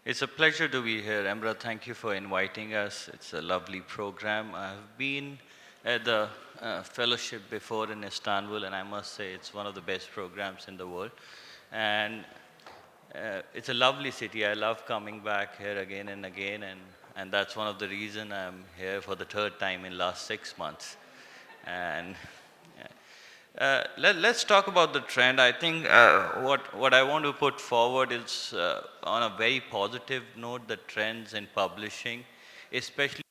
It's a pleasure to be here. Emrah, thank you for inviting us. It's a lovely program. I've been at the fellowship before in Istanbul, and I must say it's one of the best programs in the world. And it's a lovely city. I love coming back here again and again, and that's one of the reason I'm here for the third time in last 6 months. And let's talk about the trend. I think what I want to put forward is on a very positive note, the trends in publishing, especially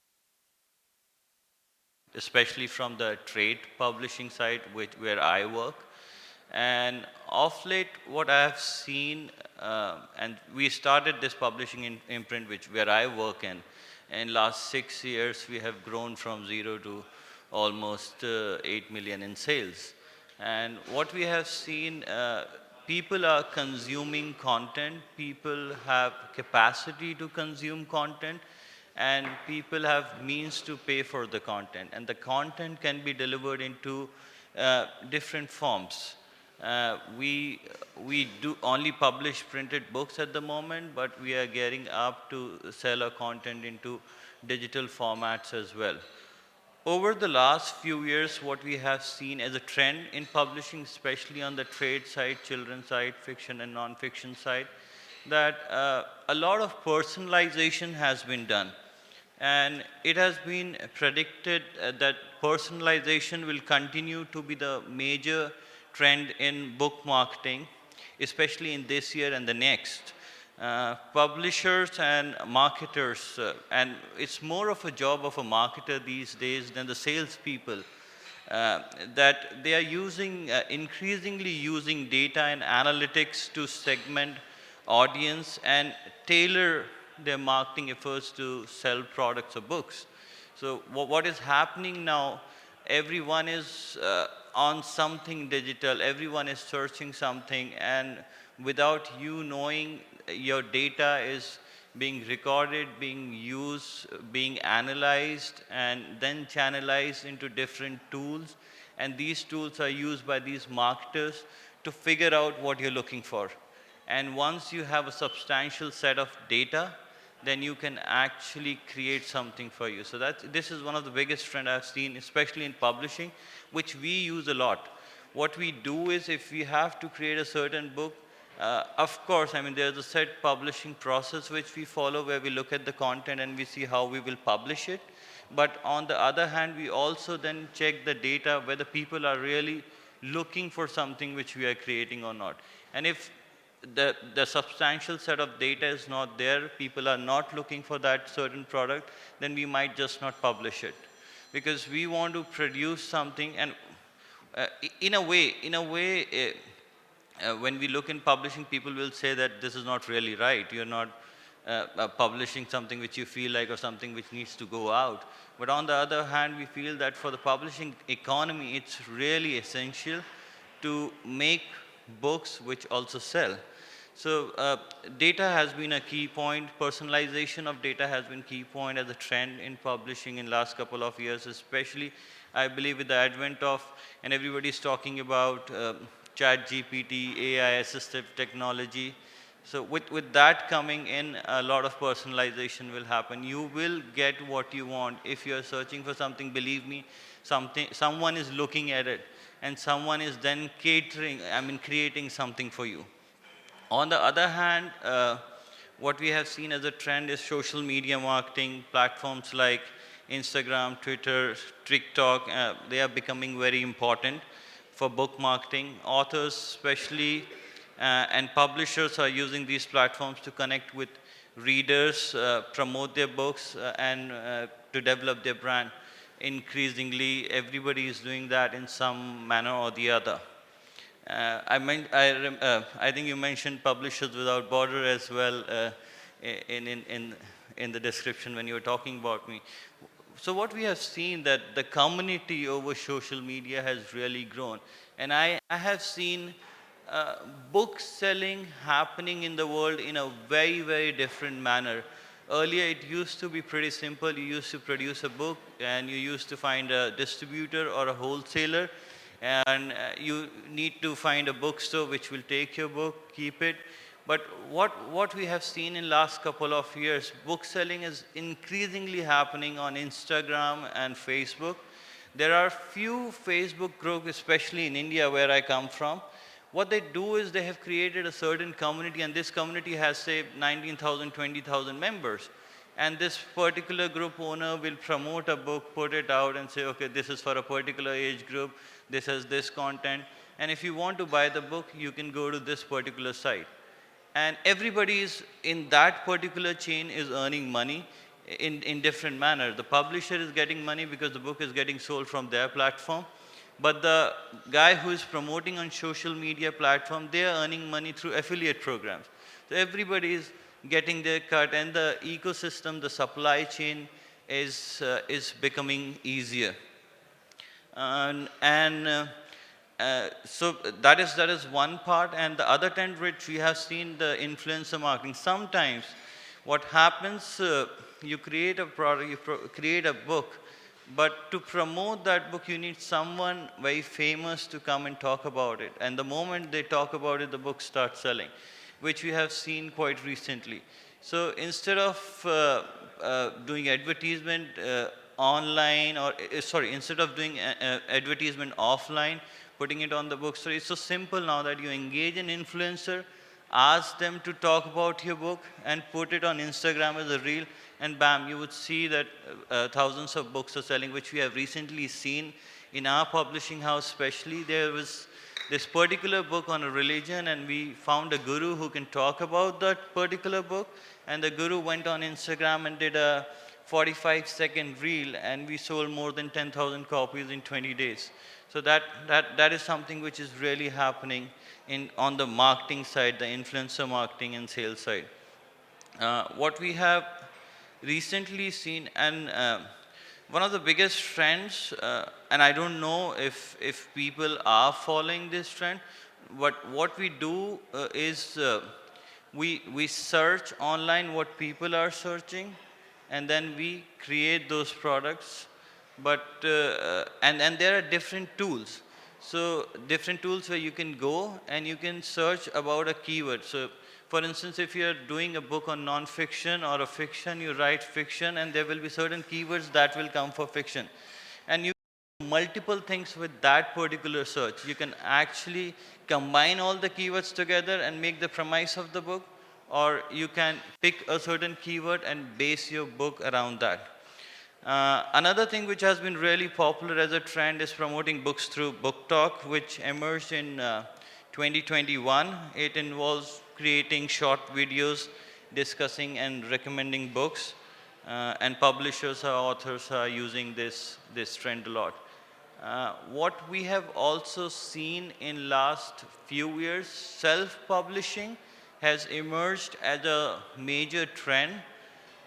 especially from the trade publishing side, where I work. And of late, what I have seen, and we started this publishing in imprint, where I work in. In last 6 years, we have grown from zero to almost 8 million in sales. And what we have seen, people are consuming content, people have capacity to consume content, and people have means to pay for the content. And the content can be delivered into different forms. We do only publish printed books at the moment, but we are getting up to sell our content into digital formats as well. Over the last few years, what we have seen as a trend in publishing, especially on the trade side, children's side, fiction and non-fiction side, that a lot of personalization has been done. And it has been predicted that personalization will continue to be the major trend in book marketing, especially in this year and the next. Publishers and marketers, and it's more of a job of a marketer these days than the salespeople, that they are increasingly using data and analytics to segment audience and tailor their marketing efforts to sell products or books. So what is happening now, everyone is on something digital, everyone is searching something, and without you knowing, your data is being recorded, being used, being analyzed, and then channelized into different tools. And these tools are used by these marketers to figure out what you're looking for. And once you have a substantial set of data, then you can actually create something for you. So this is one of the biggest trends I've seen, especially in publishing, which we use a lot. What we do is, if we have to create a certain book, of course, I mean, there's a set publishing process which we follow, where we look at the content and we see how we will publish it. But on the other hand, we also then check the data, whether people are really looking for something which we are creating or not. And if the substantial set of data is not there, people are not looking for that certain product, then we might just not publish it. Because we want to produce something, and in a way, when we look in publishing, people will say that this is not really right. You're not publishing something which you feel like, or something which needs to go out. But on the other hand, we feel that for the publishing economy, it's really essential to make books which also sell. So data has been a key point. Personalization of data has been key point as a trend in publishing in last couple of years, especially I believe with the advent of, and everybody's talking about chat GPT, AI assistive technology. So with that coming in, a lot of personalization will happen. You will get what you want. If you're searching for something, believe me, someone is looking at it, and someone is then creating something for you. On the other hand, what we have seen as a trend is social media marketing. Platforms like Instagram, Twitter, TikTok, they are becoming very important for book marketing. Authors especially and publishers are using these platforms to connect with readers, promote their books, and to develop their brand. Increasingly, everybody is doing that in some manner or the other. I think you mentioned Publishers Without Border as well in the description when you were talking about me. So what we have seen, that the community over social media has really grown. And I have seen book selling happening in the world in a very, very different manner. Earlier, it used to be pretty simple. You used to produce a book, and you used to find a distributor or a wholesaler, and you need to find a bookstore which will take your book, keep it. But what we have seen in last couple of years, book selling is increasingly happening on Instagram and Facebook. There are few Facebook groups, especially in India where I come from. What they do is they have created a certain community, and this community has, say, 19,000, 20,000 members. And this particular group owner will promote a book, put it out and say, okay, this is for a particular age group, this has this content. And if you want to buy the book, you can go to this particular site. And everybody is in that particular chain is earning money in different manner. The publisher is getting money because the book is getting sold from their platform. But the guy who is promoting on social media platform, they are earning money through affiliate programs. So everybody is getting their cut, and the ecosystem, the supply chain is becoming easier. So that is one part, and the other trend which we have seen, the influencer marketing. Sometimes what happens, you create a product, you create a book, but to promote that book, you need someone very famous to come and talk about it. And the moment they talk about it, the book starts selling, which we have seen quite recently. So instead of doing advertisement online, or instead of doing advertisement offline, putting it on the bookstore, it's so simple now that you engage an influencer, ask them to talk about your book, and put it on Instagram as a reel, and bam, you would see that thousands of books are selling, which we have recently seen in our publishing house especially. There was this particular book on a religion, and we found a guru who can talk about that particular book, and the guru went on Instagram and did a 45-second reel, and we sold more than 10,000 copies in 20 days. So that is something which is really happening on the marketing side, the influencer marketing and sales side. What we have recently seen, and one of the biggest trends, and I don't know if people are following this trend, but what we do is we search online what people are searching, and then we create those products. But and there are different tools. So different tools where you can go and you can search about a keyword. So for instance, if you're doing a book on non-fiction or a fiction, you write fiction, and there will be certain keywords that will come for fiction. And you can do multiple things with that particular search. You can actually combine all the keywords together and make the premise of the book, or you can pick a certain keyword and base your book around that. Another thing which has been really popular as a trend is promoting books through Book Talk, which emerged in 2021. It involves creating short videos discussing and recommending books, and publishers or authors are using this trend a lot. What we have also seen in last few years, self-publishing has emerged as a major trend.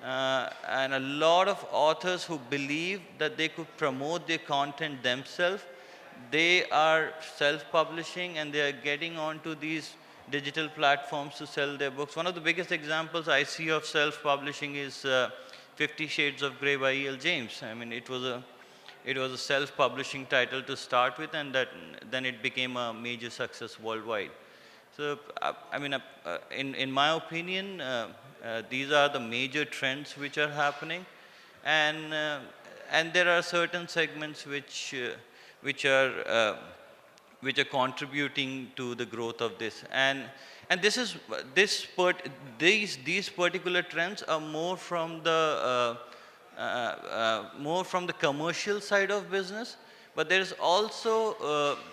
And a lot of authors who believe that they could promote their content themselves, they are self-publishing, and they are getting onto these digital platforms to sell their books. One of the biggest examples I see of self-publishing is 50 Shades of Grey by E.L. James. I mean, it was a self-publishing title to start with, and then it became a major success worldwide. So, I mean, in my opinion, these are the major trends which are happening, and there are certain segments which are contributing to the growth of this. And these particular trends are more from the commercial side of business. But there is also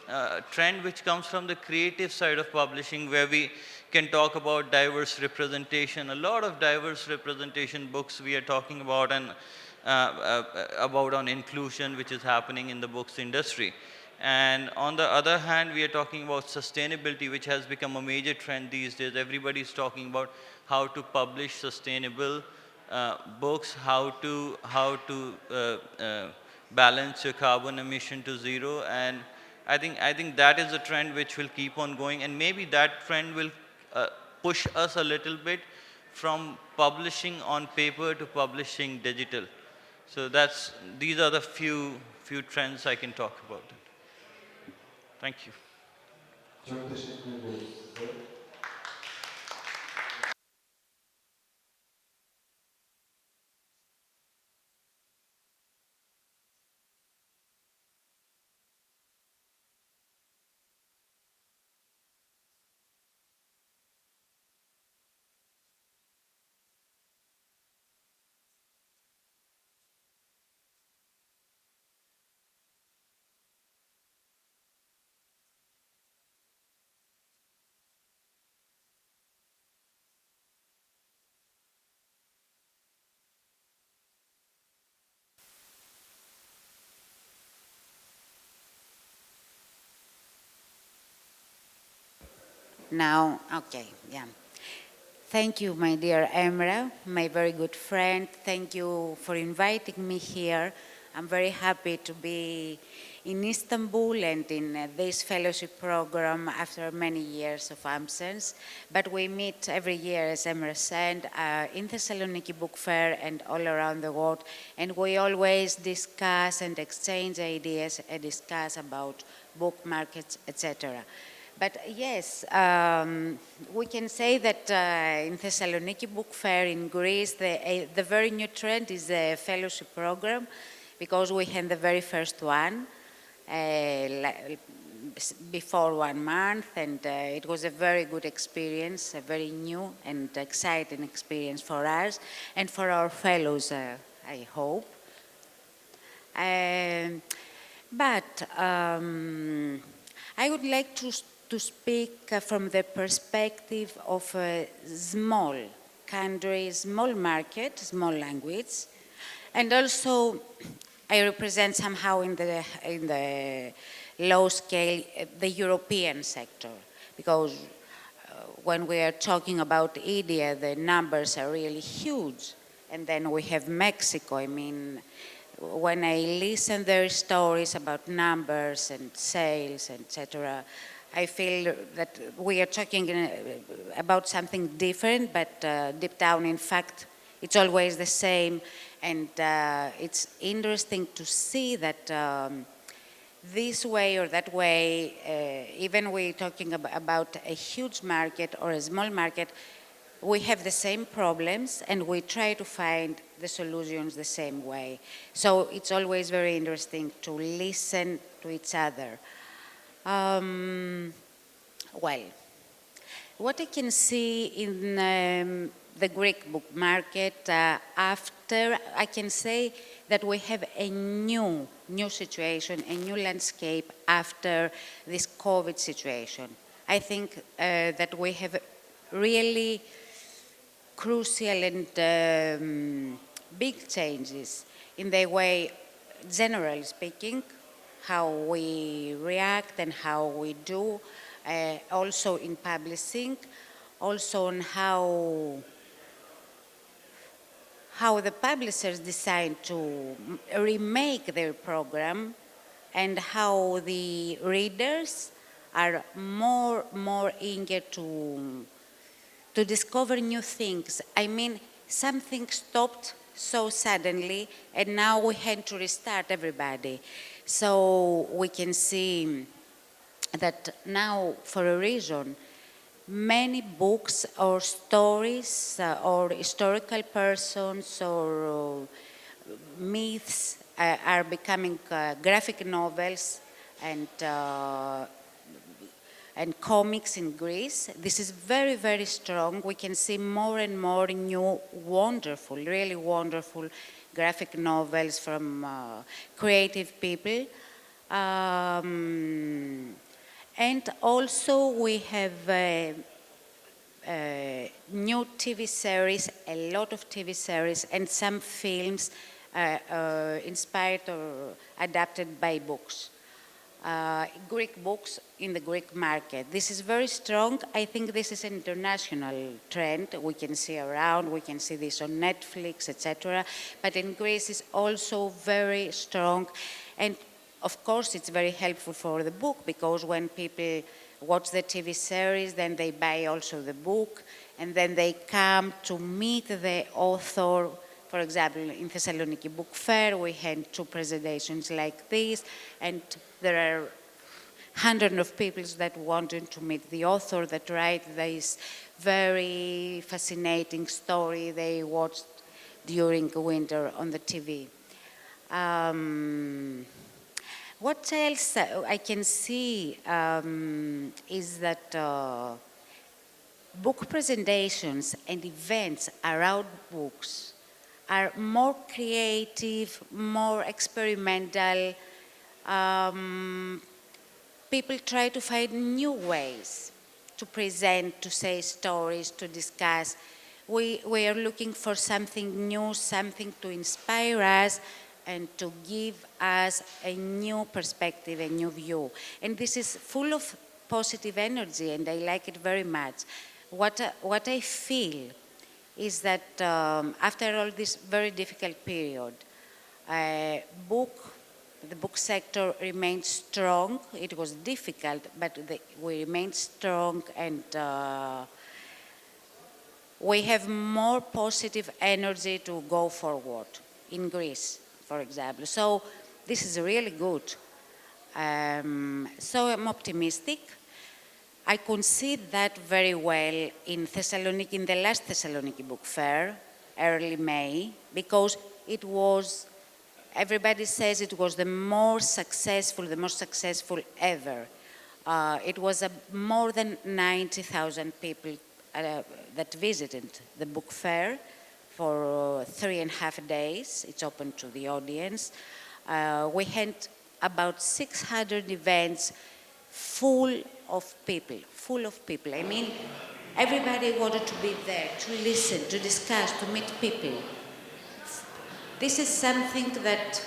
a trend which comes from the creative side of publishing, where we can talk about diverse representation. A lot of diverse representation books we are talking about, and about on inclusion, which is happening in the books industry. And on the other hand, we are talking about sustainability, which has become a major trend these days. Everybody is talking about how to publish sustainable books, how to balance your carbon emission to zero. And I think that is a trend which will keep on going, and maybe that trend will push us a little bit from publishing on paper to publishing digital. So these are the few trends I can talk about. Thank you. Çok teşekkür ediyoruz size. Now, okay, yeah. Thank you, my dear Emrah, my very good friend. Thank you for inviting me here. I'm very happy to be in Istanbul and in this fellowship program after many years of absence. But we meet every year, as Emrah said, in Thessaloniki Book Fair and all around the world. And we always discuss and exchange ideas and discuss about book markets, etc. But yes, we can say that in Thessaloniki Book Fair in Greece, the very new trend is the fellowship program, because we had the very first one before 1 month, and it was a very good experience, a very new and exciting experience for us and for our fellows, I hope. But I would like to speak from the perspective of a small country, small market, small language, and also I represent somehow in the low scale the European sector, because when we are talking about India, the numbers are really huge, and then we have Mexico. I mean, when I listen their stories about numbers and sales, etc., I feel that we are talking about something different, but deep down, in fact, it's always the same. And it's interesting to see that this way or that way, even we're talking about a huge market or a small market, we have the same problems and we try to find the solutions the same way. So it's always very interesting to listen to each other. Well, what I can see in the Greek book market after, I can say that we have a new situation, a new landscape after this COVID situation. I think that we have really crucial and big changes in the way, generally speaking, how we react and how we do, also in publishing, also on how the publishers decide to remake their program, and how the readers are more eager to discover new things. I mean, something stopped so suddenly, and now we had to restart everybody. So we can see that now, for a reason, many books or stories or historical persons or myths are becoming graphic novels and comics in Greece. This is very, very strong. We can see more and more new, wonderful, really wonderful graphic novels from creative people. And also we have new TV series, a lot of TV series, and some films inspired or adapted by books. Greek books in the Greek market. This is very strong. I think this is an international trend. We can see around, we can see this on Netflix, etc. But in Greece it's also very strong. And of course it's very helpful for the book, because when people watch the TV series, then they buy also the book, and then they come to meet the author. For example, in Thessaloniki Book Fair, we had 2 presentations like this, and there are hundreds of people that wanted to meet the author that write this very fascinating story they watched during winter on the TV. What else I can see is that book presentations and events around books are more creative, more experimental. People try to find new ways to present, to say stories, to discuss. We are looking for something new, something to inspire us and to give us a new perspective, a new view. And this is full of positive energy, and I like it very much. What I feel is that after all this very difficult period, the book sector remained strong. It was difficult, but we remained strong, and we have more positive energy to go forward in Greece, for example. So this is really good. So I'm optimistic. I could see that very well in Thessaloniki, in the last Thessaloniki book fair, early May, because it was, everybody says it was the most successful ever. It was more than 90,000 people that visited the book fair for 3.5 days. It's open to the audience. We had about 600 events full of people. I mean, everybody wanted to be there, to listen, to discuss, to meet people. This is something that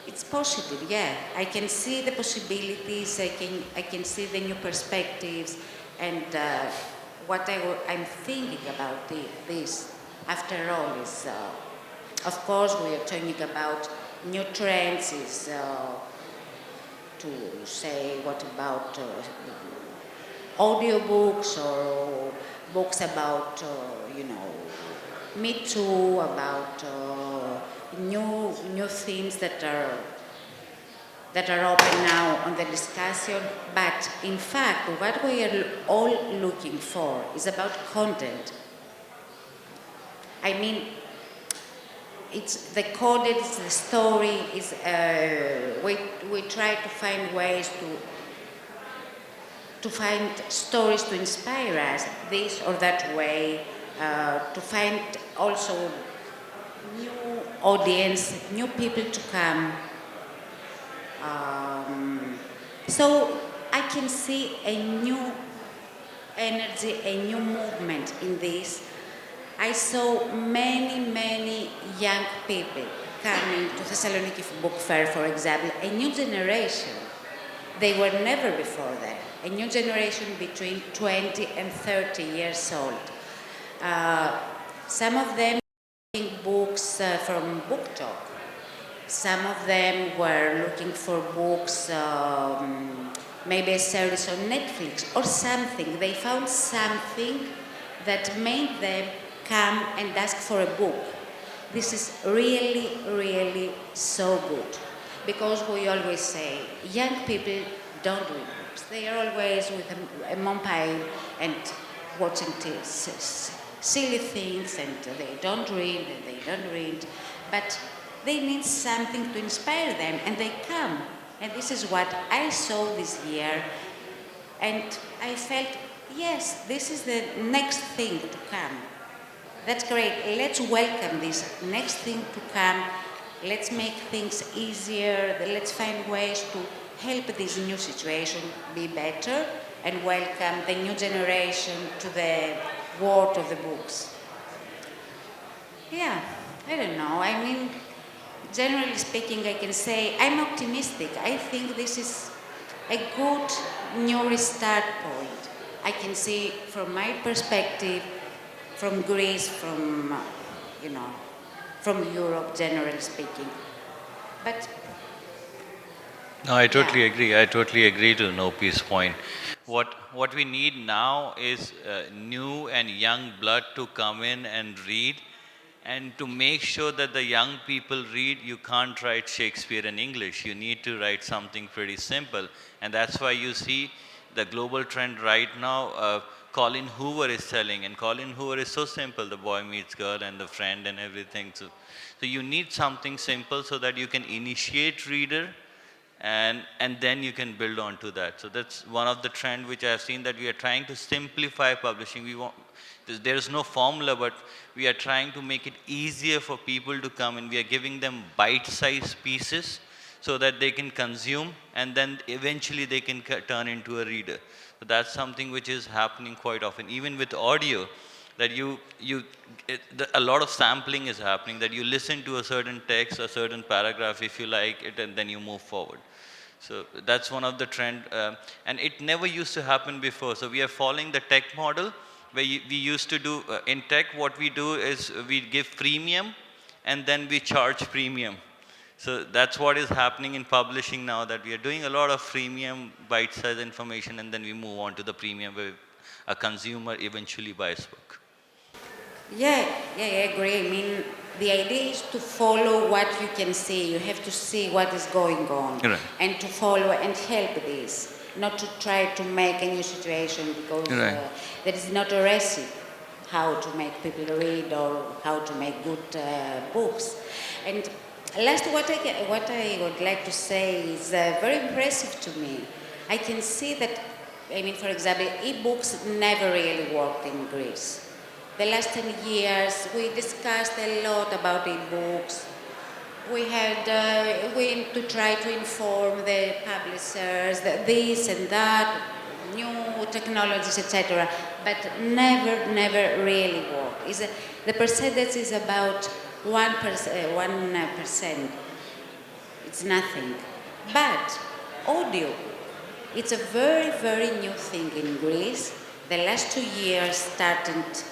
it's positive, yeah. I can see the possibilities, I can see the new perspectives, and what I'm thinking about this, after all, is, of course, we are talking about new trends, is to say, what about audiobooks or books about, Me Too, about new themes that are open now on the discussion. But in fact, what we are all looking for is about content. I mean, it's the content, it's the story, is we try to find ways to find stories to inspire us this or that way, to find also new audience, new people to come. So I can see a new energy, a new movement in this. I saw many young people coming to Thessaloniki Book Fair, for example, a new generation. They were never before there. A new generation between 20 and 30 years old. Some of them reading books from Book Talk. Some of them were looking for books, maybe a series on Netflix or something. They found something that made them come and ask for a book. This is really so good. Because we always say, young people don't read books. They are always with a mobile and watching silly things, and they don't read, but they need something to inspire them, and they come. And this is what I saw this year, and I felt, yes, this is the next thing to come. That's great. Let's welcome this next thing to come. Let's make things easier. Let's find ways to help this new situation be better and welcome the new generation to the world of the books. Yeah, I don't know. I mean, generally speaking, I can say I'm optimistic. I think this is a good new restart point. I can see from my perspective, from Greece, from Europe, generally speaking. But No, I totally agree. I totally agree to Nopi's point. What we need now is new and young blood to come in and read, and to make sure that the young people read. You can't write Shakespeare in English. You need to write something pretty simple, and that's why you see the global trend right now. Colin Hoover is selling, and Colin Hoover is so simple. The boy meets girl and the friend and everything. So you need something simple so that you can initiate reader, and then you can build on to that. So that's one of the trend which I have seen, that we are trying to simplify publishing. There is no formula, but we are trying to make it easier for people to come, and we are giving them bite-sized pieces so that they can consume, and then eventually they can turn into a reader. So that's something which is happening quite often, even with audio, that a lot of sampling is happening, that you listen to a certain text, a certain paragraph if you like it, and then you move forward. So that's one of the trend, and it never used to happen before. So we are following the tech model, where we used to do in tech. What we do is we give premium, and then we charge premium. So that's what is happening in publishing now. That we are doing a lot of freemium, bite-sized information, and then we move on to the premium, where a consumer eventually buys book. Yeah, yeah, I agree. I mean, the idea is to follow what you can see. You have to see what is going on, Right. and to follow and help this, not to try to make a new situation, because Right. there is not a recipe how to make people read or how to make good books. And last, what I would like to say is very impressive to me. I can see that, I mean, for example, e-books never really worked in Greece. The last 10 years, we discussed a lot about e-books. We had to try to inform the publishers that this and that, new technologies, etc. But never really worked. The percentage is about 1%. It's nothing. But audio, it's a very new thing in Greece. The last 2 years started.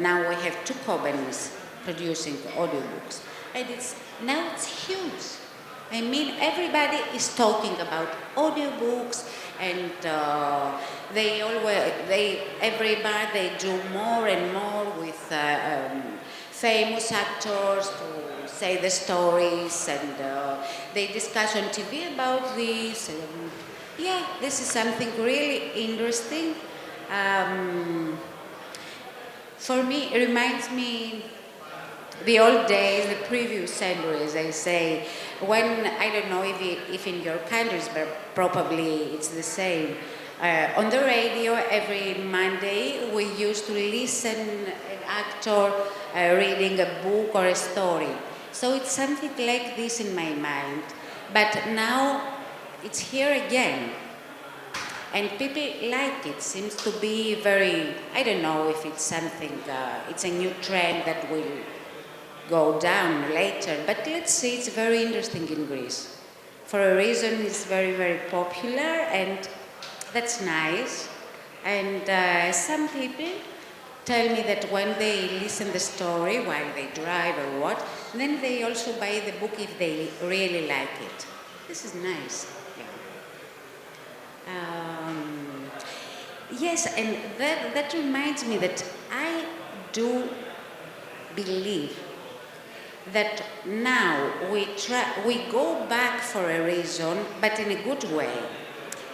Now we have 2 companies producing audiobooks, and now it's huge. I mean, everybody is talking about audiobooks, and everybody they do more and more with famous actors to say the stories, and they discuss on TV about this. Yeah, this is something really interesting. For me, it reminds me the old days, the previous centuries, I say, when, I don't know if in your countries, but probably it's the same. On the radio, every Monday, we used to listen an actor reading a book or a story. So it's something like this in my mind. But now, it's here again. And people like it. Seems to be very, I don't know if it's something, it's a new trend that will go down later. But let's see, it's very interesting in Greece. For a reason, it's very popular, and that's nice. And some people tell me that when they listen the story while they drive or what, then they also buy the book if they really like it. This is nice. Yes, and that reminds me that I do believe that now we go back for a reason, but in a good way.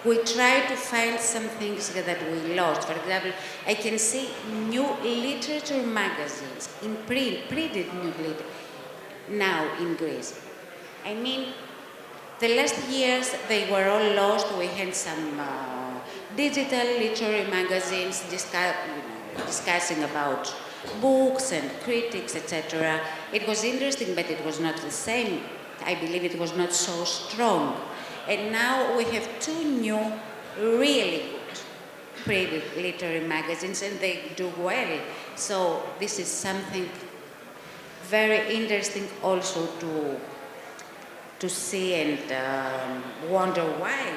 We try to find some things that we lost. For example, I can see new literature magazines in printed new literature now in Greece. I mean, the last years, they were all lost. We had some digital literary magazines discussing about books and critics, etc. It was interesting, but it was not the same. I believe it was not so strong. And now we have 2 new, really good printed literary magazines, and they do well. So this is something very interesting also to see and wonder why.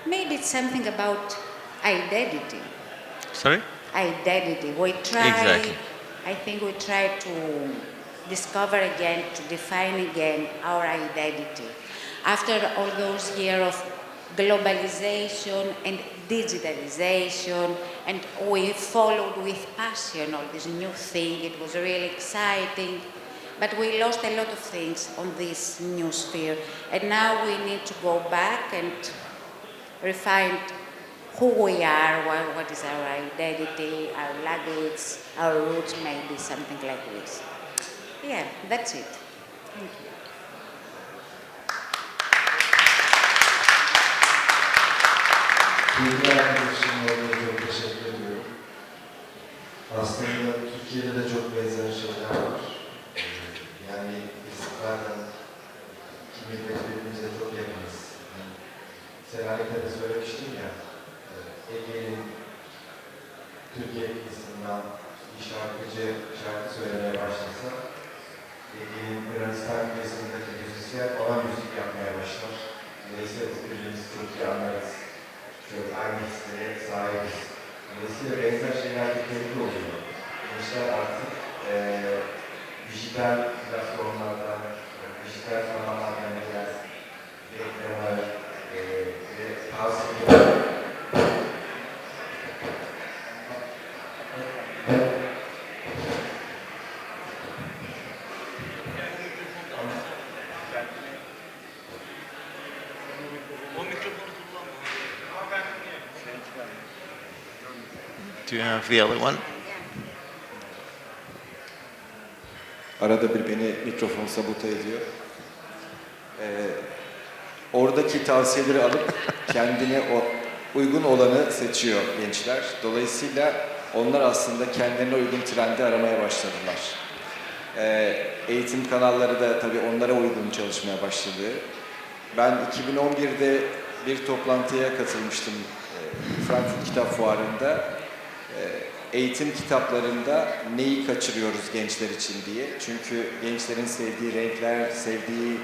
Maybe it's something about identity. Sorry? Identity. Exactly. I think we try to discover again, to define again our identity. After all those years of globalization and digitalization, and we followed with passion all this new thing, it was really exciting. But we lost a lot of things on this new sphere. And now we need to go back and refine who we are, what is our identity, our language, our roots, maybe something like this. Yeah, that's it. Thank you. Bilgi arkadaşımla çok teşekkür ediyorum. Aslında Türkiye'de de çok benzer şeyler var. Yani biz zaten kimlikle birbirimize çok yakınız. Yani Selanik'te de söylemiştim ya, Ege'nin Türkiye kısmından bir şarkıcı şarkı söylemeye başlasa, Ege'nin Yunanistan kıyısındaki müzisyen ona müzik yapmaya başlar. Dolayısıyla biz birbirimizi çok iyi anlarız. Çok aynı hislere sahibiz. Dolayısıyla benzer şeyler de keyifli oluyor. Gençler artık dijital platformlardan, dijital kanallardan gelen reklamlar ve tavsiyeler. Do you have the other one? Arada bir beni mikrofon sabote ediyor. Oradaki tavsiyeleri alıp kendine uygun olanı seçiyor gençler. Dolayısıyla onlar aslında kendilerine uygun trendi aramaya başladılar. Eğitim kanalları da tabii onlara uygun çalışmaya başladı. Ben 2011'de bir toplantıya katılmıştım Frankfurt Kitap Fuarı'nda. Eğitim kitaplarında neyi kaçırıyoruz gençler için diye. Çünkü gençlerin sevdiği renkler, sevdiği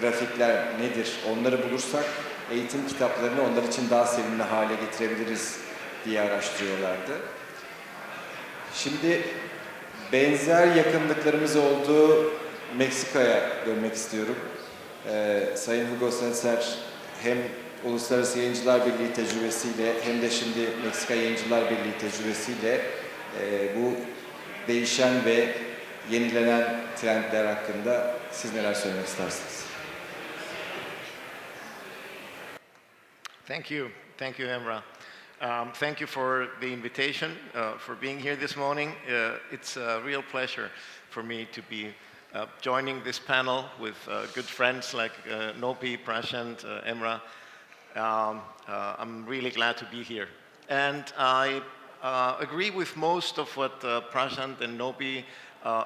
grafikler nedir? Onları bulursak eğitim kitaplarını onlar için daha sevimli hale getirebiliriz diye araştırıyorlardı. Şimdi benzer yakınlıklarımız olduğu Meksika'ya dönmek istiyorum. Sayın Hugo Setzer hem Uluslararası Yayıncılar Birliği tecrübesiyle hem de şimdi Meksika Yayıncılar Birliği tecrübesiyle bu değişen ve yenilenen trendler hakkında siz neler söylemek istersiniz? Thank you, Emrah. Thank you for the invitation, for being here this morning. It's a real pleasure for me to be joining this panel with good friends like Nopi, Prashant, Emrah. I'm really glad to be here. And I agree with most of what Prashant and Nopi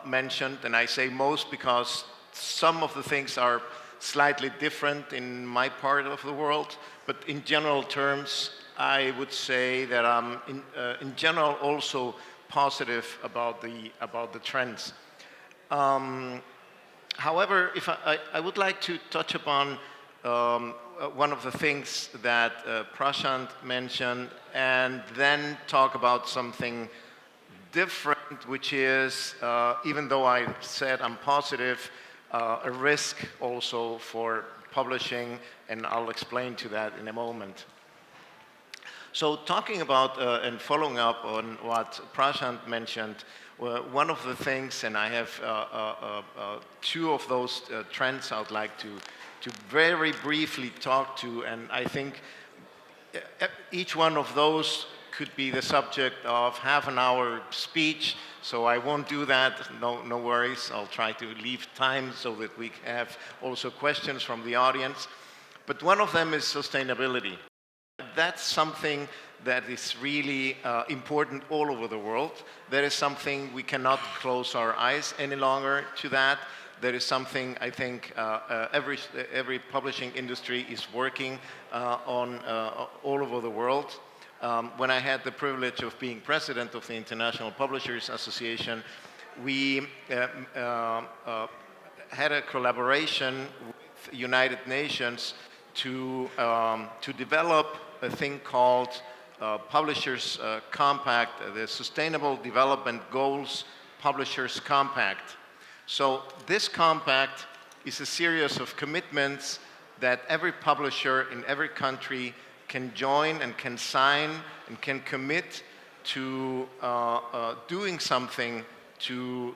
mentioned, and I say most because some of the things are slightly different in my part of the world, but in general terms, I would say that I'm in general also positive about the trends. However, if I would like to touch upon one of the things that Prashant mentioned and then talk about something different, which is, even though I said I'm positive, a risk also for publishing, and I'll explain to that in a moment. So talking about and following up on what Prashant mentioned, one of the things, and I have two of those trends I'd like to very briefly talk to, and I think each one of those could be the subject of half an hour speech, so I won't do that, no worries. I'll try to leave time so that we have also questions from the audience. But one of them is sustainability. That's something that is really important all over the world. That is something we cannot close our eyes any longer to that. That is something I think every publishing industry is working on all over the world. When I had the privilege of being president of the International Publishers Association, we had a collaboration with United Nations to develop a thing called Publishers Compact, the Sustainable Development Goals Publishers Compact. So this compact is a series of commitments that every publisher in every country can join and can sign and can commit to doing something to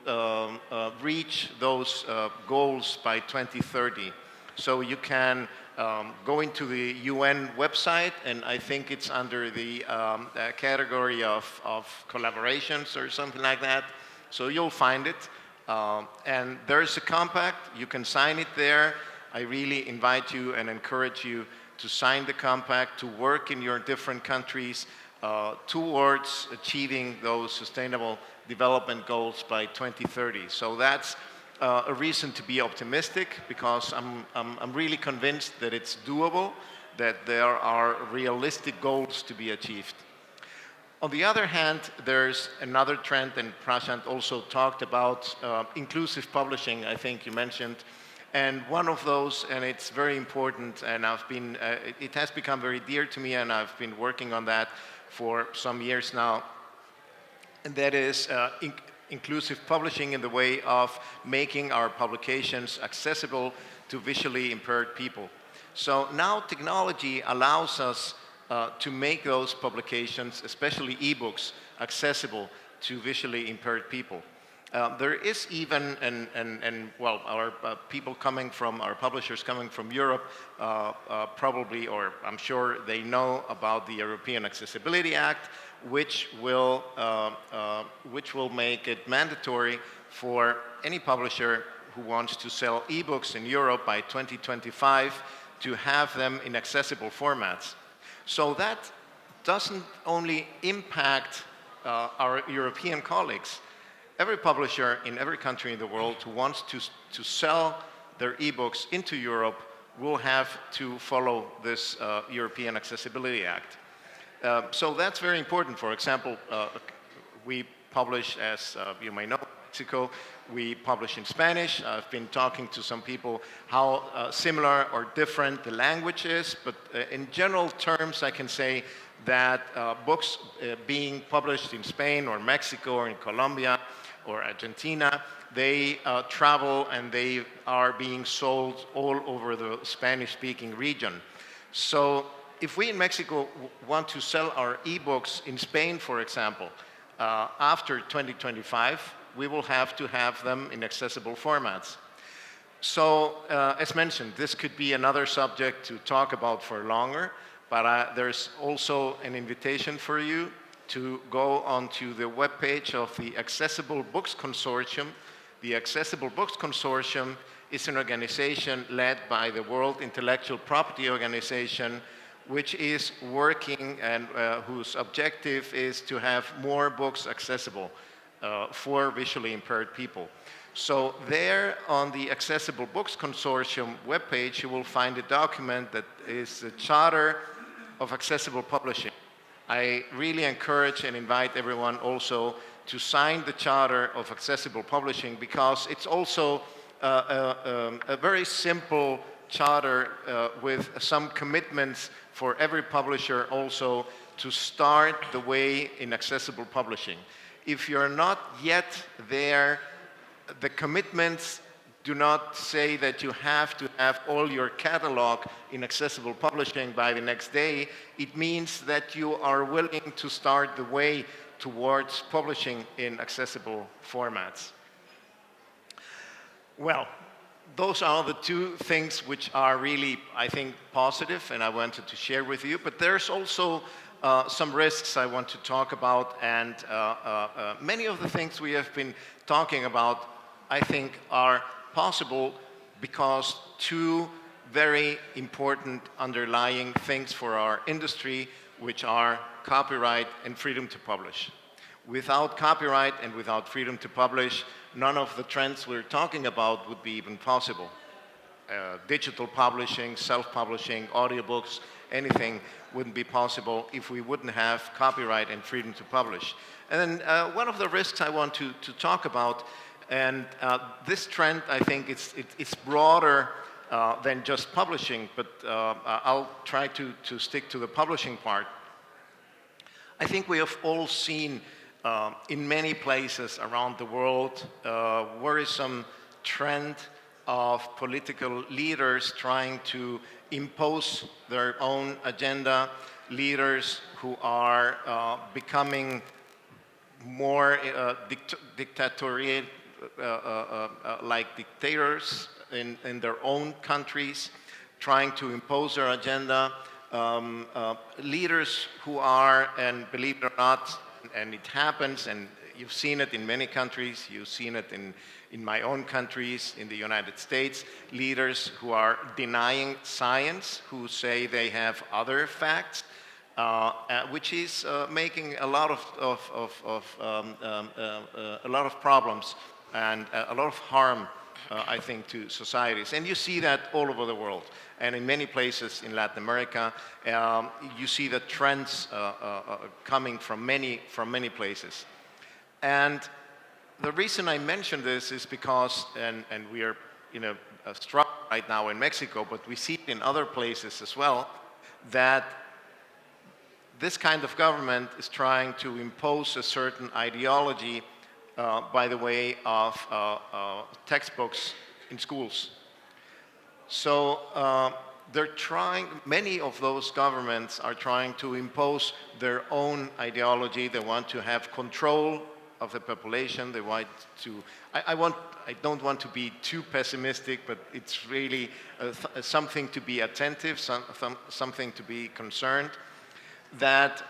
reach those goals by 2030. So you can go into the UN website, and I think it's under the category of collaborations or something like that. So you'll find it. And there's a compact. You can sign it there. I really invite you and encourage you to sign the compact, to work in your different countries towards achieving those sustainable development goals by 2030. So that's a reason to be optimistic, because I'm really convinced that it's doable, that there are realistic goals to be achieved. On the other hand, there's another trend, and Prashant also talked about inclusive publishing, I think you mentioned. And one of those, and it's very important, and it has become very dear to me, and I've been working on that for some years now, and that is inclusive publishing in the way of making our publications accessible to visually impaired people. So now technology allows us to make those publications, especially ebooks, accessible to visually impaired people. There is even, our people coming from, our publishers coming from Europe, probably, or I'm sure they know about the European Accessibility Act, which will make it mandatory for any publisher who wants to sell ebooks in Europe by 2025 to have them in accessible formats. So that doesn't only impact our European colleagues. Every publisher in every country in the world who wants to sell their ebooks into Europe will have to follow this European Accessibility Act. So that's very important. For example, we publish, as you may know, Mexico, we publish in Spanish. I've been talking to some people how similar or different the language is, but in general terms, I can say that books being published in Spain or Mexico or in Colombia or Argentina, they travel and they are being sold all over the Spanish-speaking region. So if we in Mexico want to sell our ebooks in Spain, for example, after 2025, we will have to have them in accessible formats. So, as mentioned, this could be another subject to talk about for longer, but there's also an invitation for you to go onto the webpage of the Accessible Books Consortium. The Accessible Books Consortium is an organization led by the World Intellectual Property Organization, which is working and whose objective is to have more books accessible for visually impaired people. So there on the Accessible Books Consortium webpage, you will find a document that is the Charter of Accessible Publishing. I really encourage and invite everyone also to sign the Charter of Accessible Publishing, because it's also a very simple charter with some commitments for every publisher also to start the way in accessible publishing. If you're not yet there, the commitments do not say that you have to have all your catalog in accessible publishing by the next day. It means that you are willing to start the way towards publishing in accessible formats. Well, those are the two things which are really, I think, positive and I wanted to share with you. But there's also some risks I want to talk about, and many of the things we have been talking about, I think, are possible because two very important underlying things for our industry, which are copyright and freedom to publish. Without copyright and without freedom to publish, none of the trends we're talking about would be even possible. Digital publishing, self-publishing, audiobooks, anything wouldn't be possible if we wouldn't have copyright and freedom to publish. And then one of the risks I want to talk about, and this trend, I think it's broader than just publishing, but I'll try to stick to the publishing part. I think we have all seen in many places around the world worrisome trend of political leaders trying to impose their own agenda, leaders who are becoming more dictatorial, like dictators in their own countries, trying to impose their agenda. Leaders who are, and believe it or not, and it happens, and you've seen it in many countries, you've seen it in my own countries, in the United States, leaders who are denying science, who say they have other facts, which is making a lot of problems and a lot of harm I think, to societies. And you see that all over the world. And in many places in Latin America, you see the trends coming from many places. And the reason I mention this is because, and we are in a struggle right now in Mexico, but we see it in other places as well, that this kind of government is trying to impose a certain ideology by the way of textbooks in schools. So many of those governments are trying to impose their own ideology. They want to have control of the population. They want to, I don't want to be too pessimistic, but it's really something to be attentive, something to be concerned, that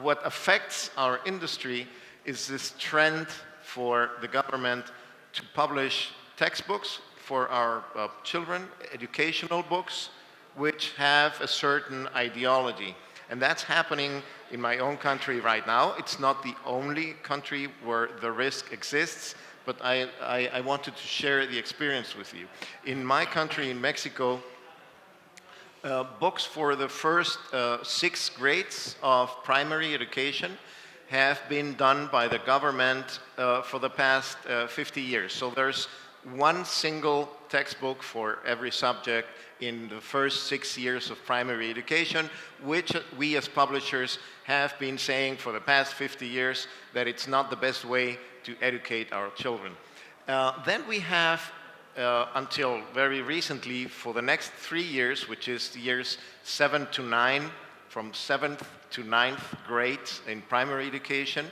what affects our industry is this trend for the government to publish textbooks for our children, educational books, which have a certain ideology. And that's happening in my own country right now. It's not the only country where the risk exists, but I wanted to share the experience with you. In my country, in Mexico, books for the first 6 grades of primary education have been done by the government for the past 50 years. So there's one single textbook for every subject in the first 6 years of primary education, which we as publishers have been saying for the past 50 years that it's not the best way to educate our children. Then we have, until very recently, for the next 3 years, which is the years 7 to 9, from 7th to 9th grade in primary education,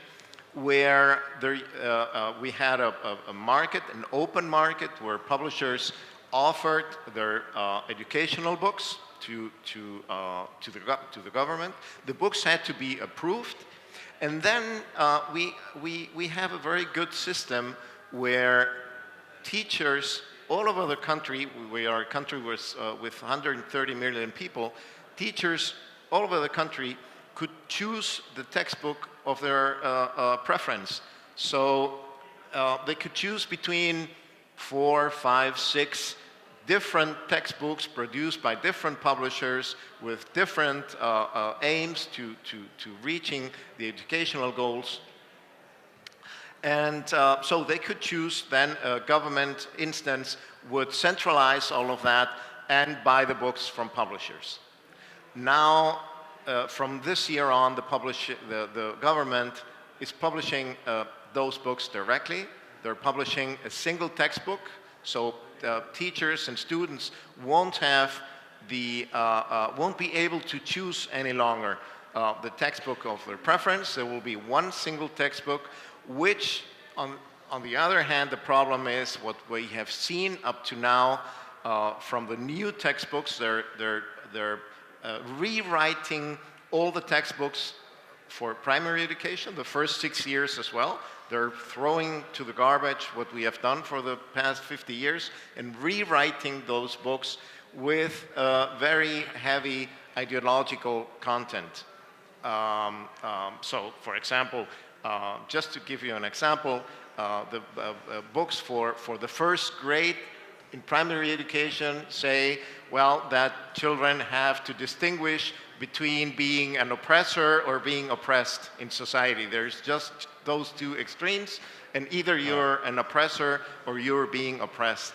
where we had a market, an open market, where publishers offered their educational books to the government. The books had to be approved, and then we have a very good system where teachers all over the country, we are a country with 130 million people, teachers all over the country could choose the textbook of their preference. So they could choose between 4, 5, 6 different textbooks produced by different publishers with different aims to reaching the educational goals. And so they could choose, then a government instance would centralize all of that and buy the books from publishers. Now, from this year on, the government is publishing those books directly. They're publishing a single textbook, so teachers and students won't be able to choose any longer the textbook of their preference. There will be one single textbook, which, on the other hand, the problem is what we have seen up to now from the new textbooks. They're rewriting all the textbooks for primary education, the first 6 years as well. They're throwing to the garbage what we have done for the past 50 years and rewriting those books with very heavy ideological content. So, for example, just to give you an example, the books for the first grade in primary education say, well, that children have to distinguish between being an oppressor or being oppressed in society. There's just those two extremes, and either you're an oppressor or you're being oppressed.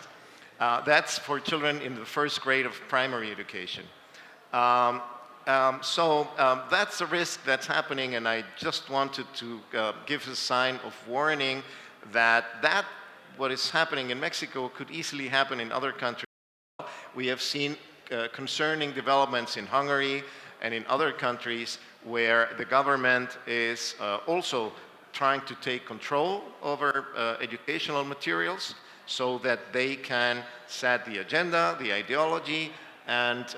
That's for children in the first grade of primary education. So that's a risk that's happening, and I just wanted to give a sign of warning that what is happening in Mexico could easily happen in other countries. We have seen concerning developments in Hungary and in other countries where the government is also trying to take control over educational materials so that they can set the agenda, the ideology, and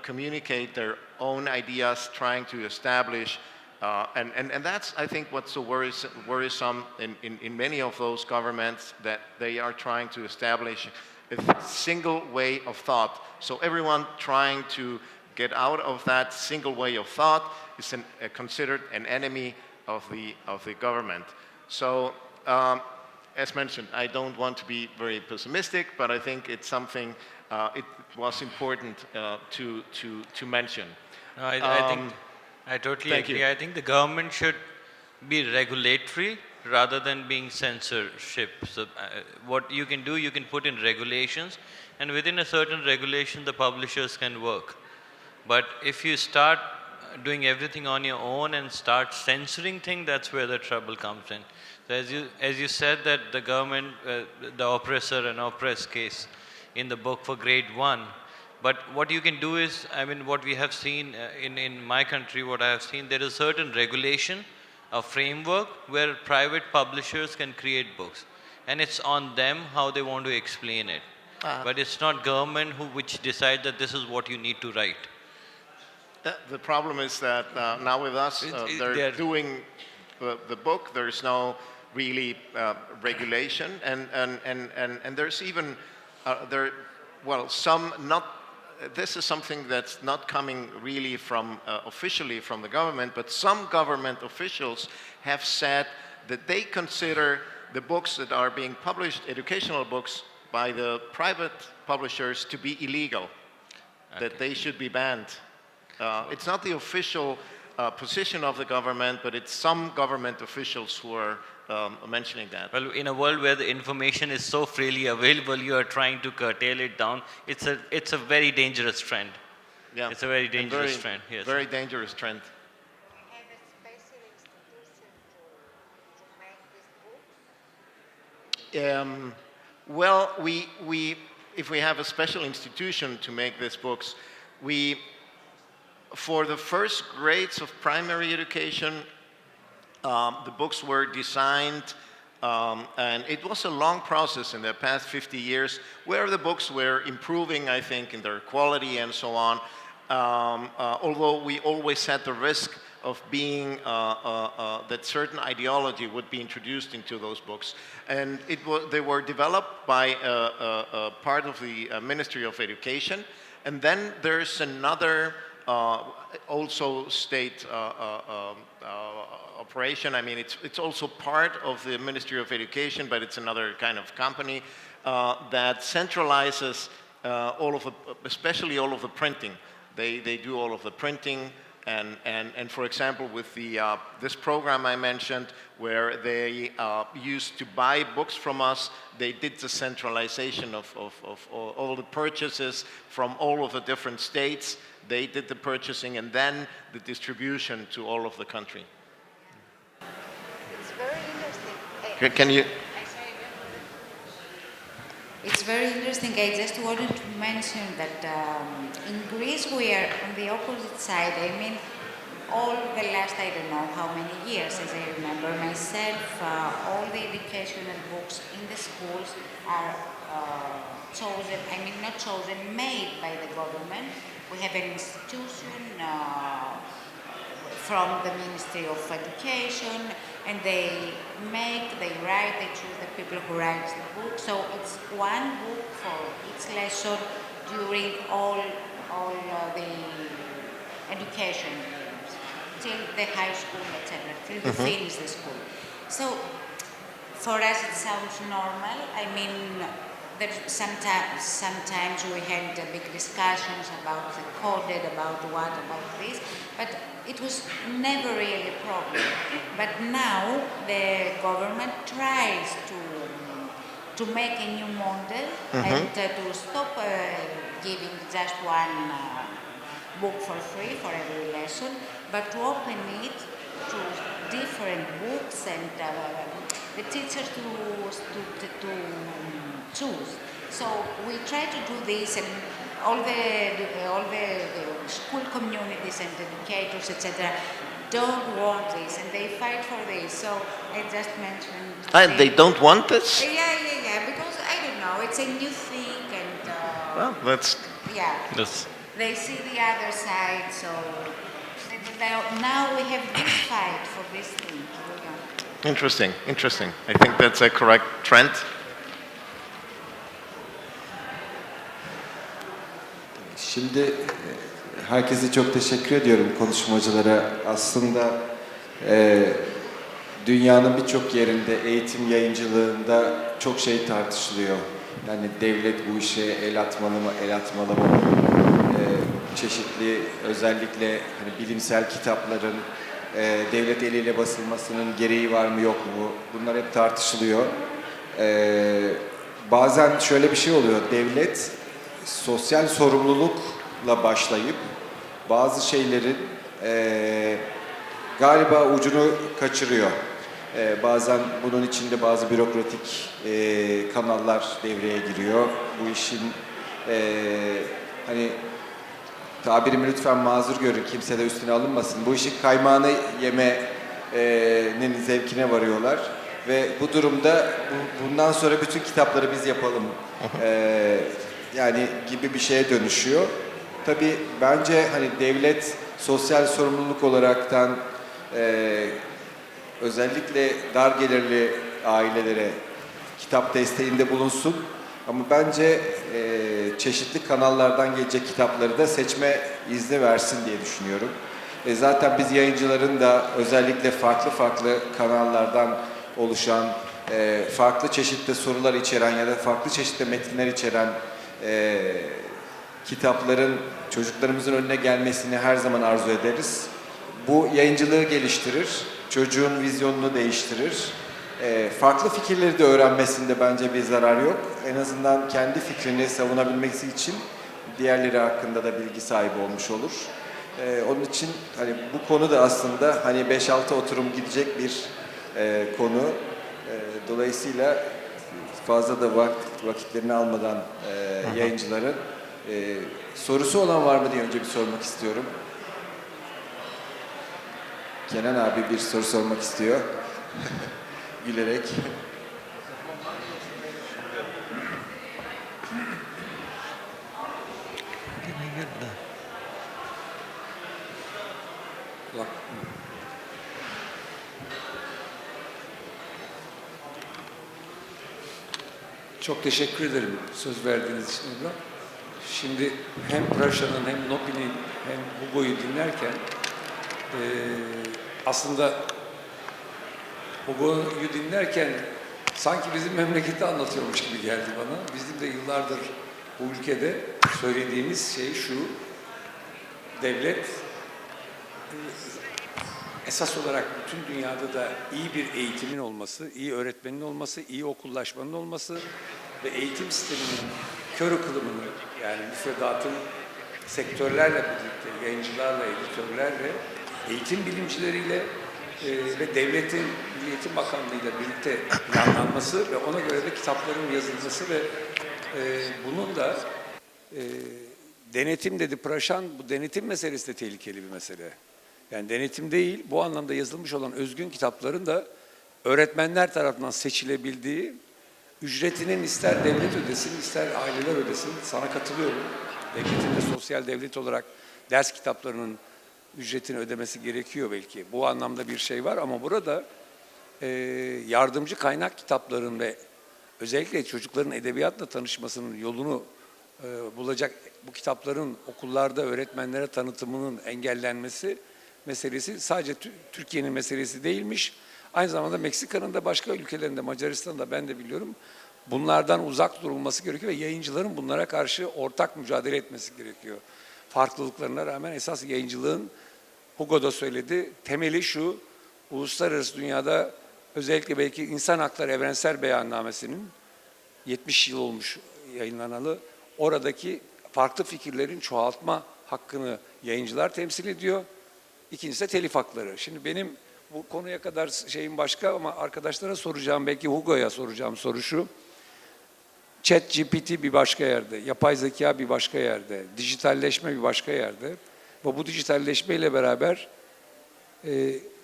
communicate their own ideas, trying to establish, and that's, I think, what's so worrisome in many of those governments, that they are trying to establish a single way of thought. So everyone trying to get out of that single way of thought is considered an enemy of the government. So as mentioned, I don't want to be very pessimistic, but I think it's something it was important to mention. No, I think I totally thank agree. you. I think the government should be regulatory rather than being censorship. So what you can do, you can put in regulations, and within a certain regulation, the publishers can work. But if you start doing everything on your own and start censoring things, that's where the trouble comes in. So as you said that the government, the oppressor and oppressed case in the book for grade 1, but what you can do is, I mean, what we have seen in my country, what I have seen, there is certain regulation, a framework where private publishers can create books. And it's on them how they want to explain it. But it's not government which decide that this is what you need to write. The problem is that now with us, they're doing the book. There's no really regulation, and there's even some not. This is something that's not coming really from officially from the government, but some government officials have said that they consider the books that are being published, educational books, by the private publishers to be illegal, that they should be banned. It's not the official position of the government, but it's some government officials who are mentioning that. Well, in a world where the information is so freely available, you are trying to curtail it down. It's a very dangerous trend. Yeah. It's a very dangerous trend. Yes. Very dangerous trend. We have a special institution to make this book. Well, if we have a special institution to make these books, for the first grades of primary education, the books were designed, and it was a long process in the past 50 years where the books were improving, I think, in their quality and so on, although we always had the risk of being that certain ideology would be introduced into those books. And they were developed by a part of the Ministry of Education. And then there's another also state operation. I mean, it's also part of the Ministry of Education, but it's another kind of company that centralizes especially all of the printing. They do all of the printing. And for example, with this program I mentioned, where they used to buy books from us, they did the centralization of all the purchases from all of the different states. They did the purchasing and then the distribution to all of the country. It's very interesting. Can you? It's very interesting. I just wanted to mention that in Greece we are on the opposite side. I mean, all the last, I don't know how many years, as I remember myself, all the educational books in the schools are chosen, I mean not chosen, made by the government. We have an institution from the Ministry of Education, and they write, they choose the people who write the book. So it's one book for each lesson during all the education years, till the high school, etc., till you finish the school. So for us it sounds normal. I mean, sometimes we had big discussions about the coded, about this, but it was never really a problem. But now the government tries to make a new model and to stop giving just one book for free for every lesson, but to open it to different books and the teachers to choose. So we try to do this, and all the school communities and educators, etc., don't want this, and they fight for this. So I just mentioned. They don't want this? Yeah. Because I don't know, it's a new thing, and Well, that's. yeah. Yes. They see the other side, so now we have this fight for this thing. Interesting. I think that's a correct trend. Şimdi herkese çok teşekkür ediyorum konuşmacılara. Aslında dünyanın birçok yerinde eğitim yayıncılığında çok şey tartışılıyor. Yani devlet bu işe el atmalı mı, el atmalı mı? Çeşitli özellikle hani bilimsel kitapların devlet eliyle basılmasının gereği var mı yok mu? Bunlar hep tartışılıyor. Bazen şöyle bir şey oluyor. Devlet sosyal sorumlulukla başlayıp bazı şeylerin galiba ucunu kaçırıyor. Bazen bunun içinde bazı bürokratik kanallar devreye giriyor. Bu işin hani tabirimi lütfen mazur görün, kimse de üstüne alınmasın. Bu işin kaymağını yemenin zevkine varıyorlar. Ve bu durumda bundan sonra bütün kitapları biz yapalım yani gibi bir şeye dönüşüyor. Tabii bence hani devlet sosyal sorumluluk olaraktan özellikle dar gelirli ailelere kitap desteğinde bulunsun. Ama bence çeşitli kanallardan gelecek kitapları da seçme izni versin diye düşünüyorum. Zaten biz yayıncıların da özellikle farklı kanallardan oluşan, farklı çeşitli sorular içeren ya da farklı çeşitli metinler içeren kitapların çocuklarımızın önüne gelmesini her zaman arzu ederiz. Bu yayıncılığı geliştirir, çocuğun vizyonunu değiştirir. Farklı fikirleri de öğrenmesinde bence bir zarar yok. En azından kendi fikrini savunabilmesi için diğerleri hakkında da bilgi sahibi olmuş olur. Onun için hani bu konu da aslında hani 5-6 oturum gidecek bir konu. Dolayısıyla fazla da vakitlerini almadan yayıncıların sorusu olan var mı diye önce bir sormak istiyorum. Kenan abi bir soru sormak istiyor. Gülerek. Çok teşekkür ederim söz verdiğiniz için Emrah. Şimdi hem Prashant'ın hem Nopi'nin hem Hugo'yu dinlerken aslında Hugo'yu dinlerken sanki bizim memleketi anlatıyormuş gibi geldi bana. Bizim de yıllardır bu ülkede söylediğimiz şey şu: devlet esas olarak bütün dünyada da iyi bir eğitimin olması, iyi öğretmenin olması, iyi okullaşmanın olması ve eğitim sisteminin kör kılımını, yani müfredatın sektörlerle birlikte, yayıncılarla, editörlerle, eğitim bilimcileriyle ve devletin, Milli Eğitim Bakanlığı'yla birlikte planlanması ve ona göre de kitapların yazılması ve bunun da denetim dedi Prashant, bu denetim meselesi de tehlikeli bir mesele. Yani denetim değil, bu anlamda yazılmış olan özgün kitapların da öğretmenler tarafından seçilebildiği, ücretinin ister devlet ödesin, ister aileler ödesin, sana katılıyorum. Devletin de sosyal devlet olarak ders kitaplarının ücretini ödemesi gerekiyor belki. Bu anlamda bir şey var ama burada yardımcı kaynak kitapların ve özellikle çocukların edebiyatla tanışmasının yolunu bulacak bu kitapların okullarda öğretmenlere tanıtımının engellenmesi meselesi sadece Türkiye'nin meselesi değilmiş. Aynı zamanda Meksika'nın da başka ülkelerinde, Macaristan'da ben de biliyorum, bunlardan uzak durulması gerekiyor ve yayıncıların bunlara karşı ortak mücadele etmesi gerekiyor. Farklılıklarına rağmen esas yayıncılığın, Hugo da söyledi, temeli şu: uluslararası dünyada özellikle belki İnsan Hakları Evrensel Beyannamesi'nin 70 yıl olmuş yayınlanalı, oradaki farklı fikirlerin çoğaltma hakkını yayıncılar temsil ediyor. İkincisi de telif hakları. Şimdi benim bu konuya kadar şeyim başka ama arkadaşlara soracağım, belki Hugo'ya soracağım soru şu: ChatGPT bir başka yerde, yapay zeka bir başka yerde, dijitalleşme bir başka yerde ve bu dijitalleşmeyle beraber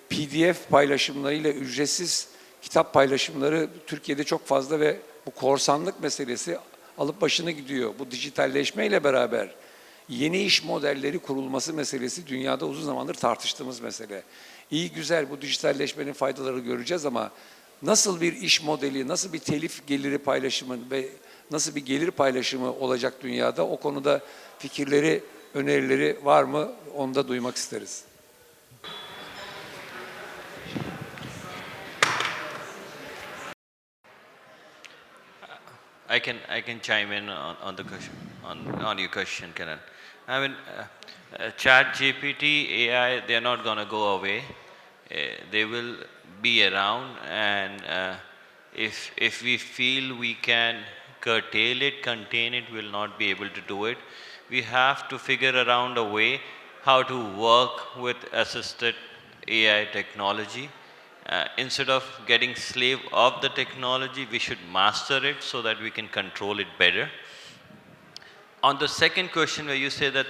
PDF paylaşımlarıyla ücretsiz kitap paylaşımları Türkiye'de çok fazla ve bu korsanlık meselesi alıp başını gidiyor. Bu dijitalleşmeyle beraber yeni iş modelleri kurulması meselesi dünyada uzun zamandır tartıştığımız mesele. İyi güzel bu dijitalleşmenin faydaları göreceğiz ama nasıl bir iş modeli, nasıl bir telif geliri paylaşımı ve nasıl bir gelir paylaşımı olacak dünyada, o konuda fikirleri, önerileri var mı? Onu da duymak isteriz. I can chime in on the question on your question, Karan. I mean, Chat GPT, AI, they're not going to go away. They will be around, and if we feel we can curtail it, contain it, we'll not be able to do it. We have to figure around a way how to work with assisted AI technology. Instead of getting slave of the technology, we should master it so that we can control it better. On the second question, where you say that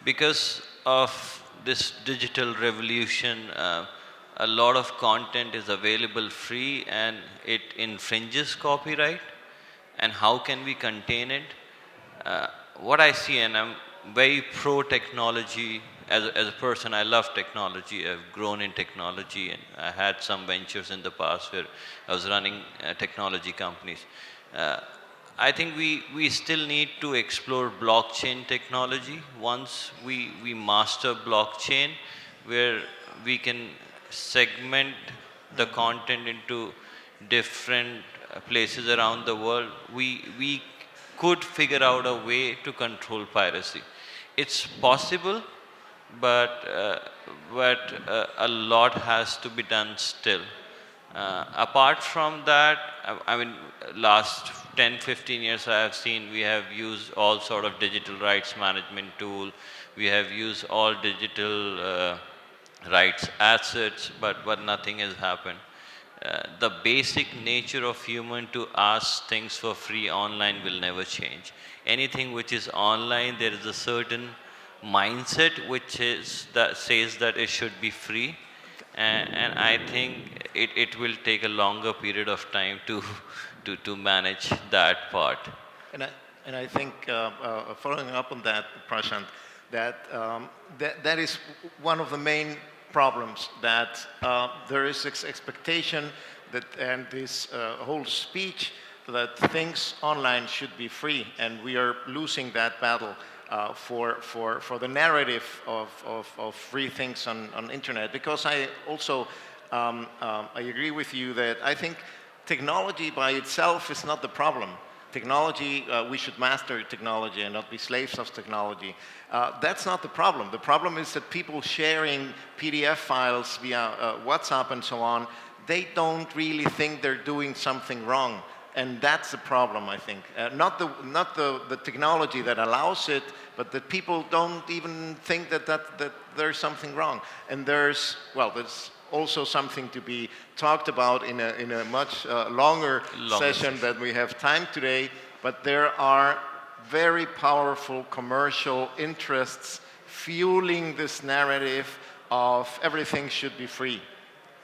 because of this digital revolution, a lot of content is available free and it infringes copyright, and how can we contain it? What I see, and I'm very pro technology as a person, I love technology. I've grown in technology, and I had some ventures in the past where I was running technology companies. Uh, I think we still need to explore blockchain technology. Once we master blockchain, where we can segment the content into different places around the world, we could figure out a way to control piracy. It's possible, but a lot has to be done still. Apart from that, I mean, last 10, 15 years I have seen we have used all sort of digital rights management tool. We have used all digital rights assets, but nothing has happened. The basic nature of human to ask things for free online will never change. Anything which is online, there is a certain mindset which is that says that it should be free, and I think it will take a longer period of time to to manage that part. And I think, following up on that, Prashant, that, that is one of the main problems, that there is expectation that, and this whole speech that things online should be free, and we are losing that battle for the narrative of free things on internet. Because I also I agree with you that I think technology by itself is not the problem. Technology, we should master technology and not be slaves of technology. That's not the problem. The problem is that people sharing PDF files via WhatsApp and so on, they don't really think they're doing something wrong. And that's the problem, I think. Not the technology that allows it, but that people don't even think that there's something wrong. And there's also something to be talked about in a much longer session that we have time today. But there are very powerful commercial interests fueling this narrative of everything should be free.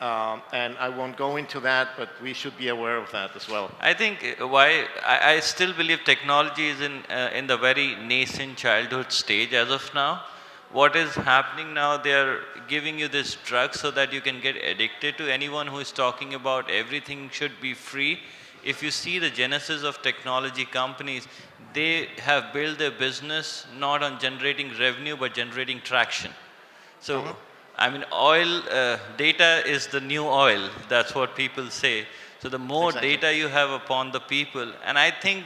And I won't go into that, but we should be aware of that as well. I think why I still believe technology is in the very nascent childhood stage as of now. What is happening now, they are giving you this drug so that you can get addicted to. Anyone who is talking about everything should be free, if you see the genesis of technology companies, they have built their business not on generating revenue but generating traction. So, I mean, data is the new oil. That's what people say. So the more data you have upon the people, and I think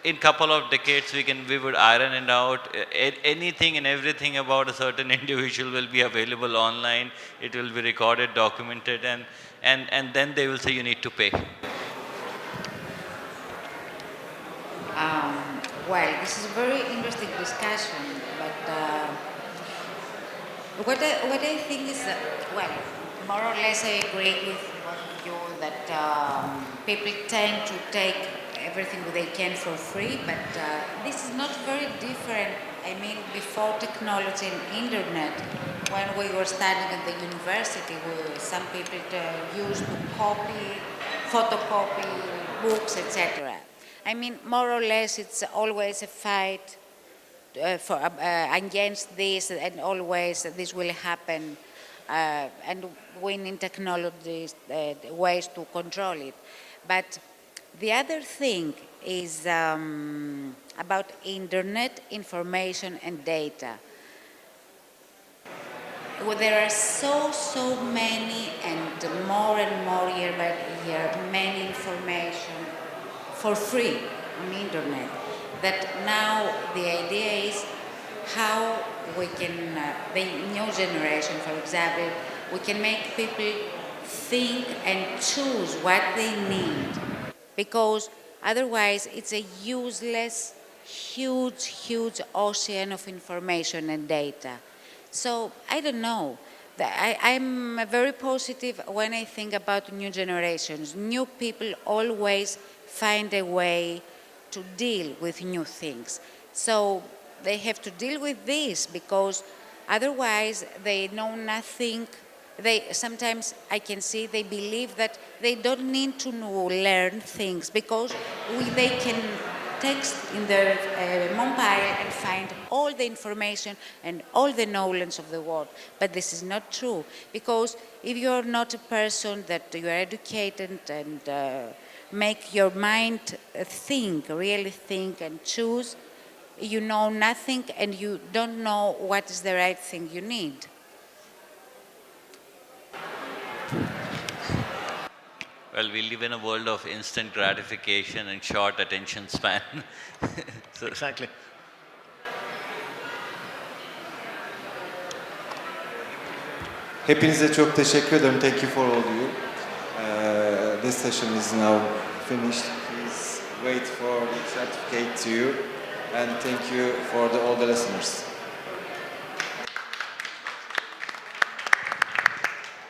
in couple of decades we would iron it out. Anything and everything about a certain individual will be available online. It will be recorded, documented, and then they will say you need to pay. Well, this is a very interesting discussion, but what I think is that, well, more or less I agree with what you, that people tend to take everything they can for free, but this is not very different. I mean, before technology and internet, when we were studying at the university, some people used to photocopy books, etc. I mean, more or less, it's always a fight against this, and always this will happen, and winning technologies, ways to control it. But the other thing is about internet, information, and data. Well, there are so many and more year by year, many information for free on the internet. That now the idea is how we can, the new generation, for example, we can make people think and choose what they need. Because otherwise it's a useless, huge ocean of information and data. So I don't know. I'm very positive when I think about new generations. New people always find a way to deal with new things. So they have to deal with this because otherwise they know nothing. Sometimes I can see they believe that they don't need to learn things because they can text in their mobile and find all the information and all the knowledge of the world. But this is not true because if you're not a person that you are educated and make your mind think, really think and choose, you know nothing and you don't know what is the right thing you need. Well, we live in a world of instant gratification and short attention span. So, Exactly. Hepinize çok teşekkür ederim. Thank you for all you. This session is now finished. Please wait for the certificate to you. And thank you for all the listeners.